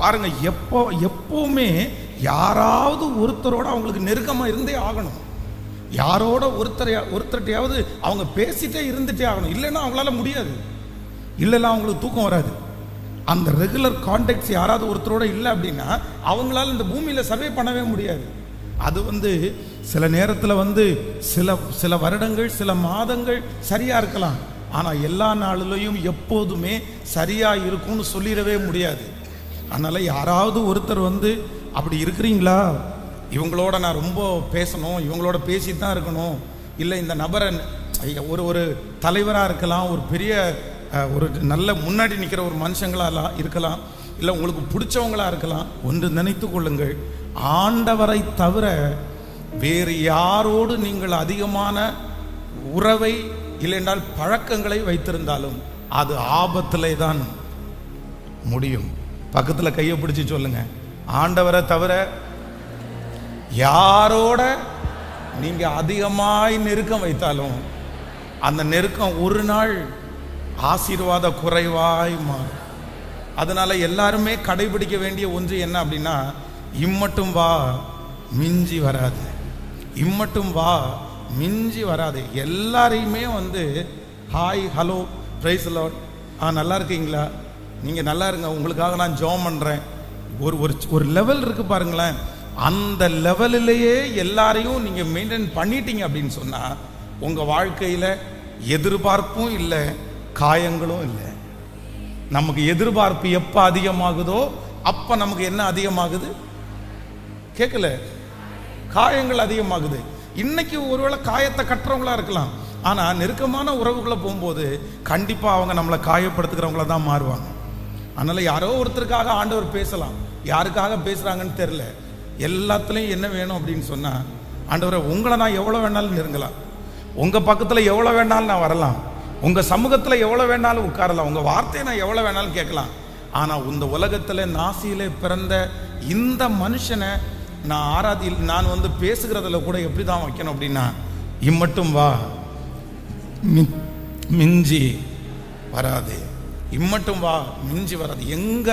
பாருங்க, எப்பவுமே யாராவது ஒருத்தரோட அவங்களுக்கு நெருக்கமாக இருந்தே ஆகணும். யாரோட ஒருத்தர்கிட்டையாவது அவங்க பேசிட்டே இருந்துட்டே ஆகணும். இல்லைன்னா அவங்களால முடியாது. இல்லைன்னா அவங்களுக்கு தூக்கம் வராது. அந்த ரெகுலர் கான்டாக்ட்ஸ் யாராவது ஒருத்தரோட இல்லை அப்படின்னா அவங்களால இந்த பூமியில் சர்வே பண்ணவே முடியாது. அது சில நேரத்தில் சில வருடங்கள், சில மாதங்கள் சரியாக இருக்கலாம். ஆனால் எல்லா நாளிலையும் எப்போதுமே சரியாக இருக்கும்னு சொல்லிடவே முடியாது. அதனால் யாராவது ஒருத்தர் அப்படி இருக்கிறீங்களா, இவங்களோட நான் ரொம்ப பேசணும், இவங்களோட பேசிட்டு தான் இருக்கணும், இல்லை இந்த நபரை ஒரு தலைவராக இருக்கலாம், ஒரு பெரிய ஒரு நல்ல முன்னாடி நிற்கிற ஒரு மனுஷங்களாக இருக்கலாம், இல்லை உங்களுக்கு பிடிச்சவங்களாக இருக்கலாம். ஒன்று நினைத்து கொள்ளுங்கள், ஆண்டவரை தவிர வேறு யாரோடு நீங்கள் அதிகமான உறவை இல்லைன்றால் பழக்கங்களை வைத்திருந்தாலும் அது ஆபத்திலே தான் முடியும். பக்கத்தில் கையை பிடிச்சி சொல்லுங்க, ஆண்டவரை தவிர யாரோட நீங்க அதிகமாய் நெருக்கம் வைத்தாலும் அந்த நெருக்கம் ஒரு நாள் ஆசீர்வாத குறைவாய் மாறும். அதனால எல்லாருமே கடைபிடிக்க வேண்டிய ஒன்று என்ன அப்படின்னா, இம்மட்டும் வா மிஞ்சி வராது, இம்மட்டும் வா மிஞ்சி வராது. எல்லாரையுமே ஹாய் ஹலோ பிரைஸ் லார்ட், நல்லா இருக்கீங்களா, நீங்கள் நல்லா இருங்க, உங்களுக்காக நான் ஜெபம் பண்ணுறேன். ஒரு லெவல் இருக்கு பாருங்களேன். அந்த லெவலிலேயே எல்லாரையும் நீங்கள் மெயின்டைன் பண்ணிட்டீங்க அப்படின்னு சொன்னால் உங்கள் வாழ்க்கையில் எதிர்பார்ப்பும் இல்லை, காயங்களும் இல்லை. நமக்கு எதிர்பார்ப்பு எப்போ அதிகமாகுதோ அப்போ நமக்கு என்ன அதிகமாகுது? கேட்கல, காயங்கள் அதிகமாகுது. இன்னைக்கு ஒருவேளை காயத்தை கட்டுறவங்களா இருக்கலாம், ஆனால் நெருக்கமான உறவுகளை போகும்போது கண்டிப்பாக அவங்க நம்மளை காயப்படுத்துகிறவங்கள தான் மாறுவாங்க. அதனால் யாரோ ஒருத்தருக்காக ஆண்டவர் பேசலாம், யாருக்காக பேசுகிறாங்கன்னு தெரில. எல்லாத்துலேயும் என்ன வேணும் அப்படின்னு சொன்னால், ஆண்டவரை உங்களை நான் எவ்வளோ வேணாலும் நெருங்கலாம், உங்கள் பக்கத்தில் எவ்வளோ வேணாலும் நான் வரலாம், உங்கள் சமூகத்தில் எவ்வளோ வேணாலும் உட்காரலாம், உங்கள் வார்த்தையை நான் எவ்வளோ வேணாலும் கேட்கலாம். ஆனால் இந்த உலகத்தில் நாசியிலே பிறந்த இந்த மனுஷனை நான் பேசுகிறதுல கூட எப்படி தான் வைக்கணும் அப்படின்னா, இம்மட்டும் வா மிஞ்சி வராது, இம்மட்டும் வா மிஞ்சி வராது. எங்க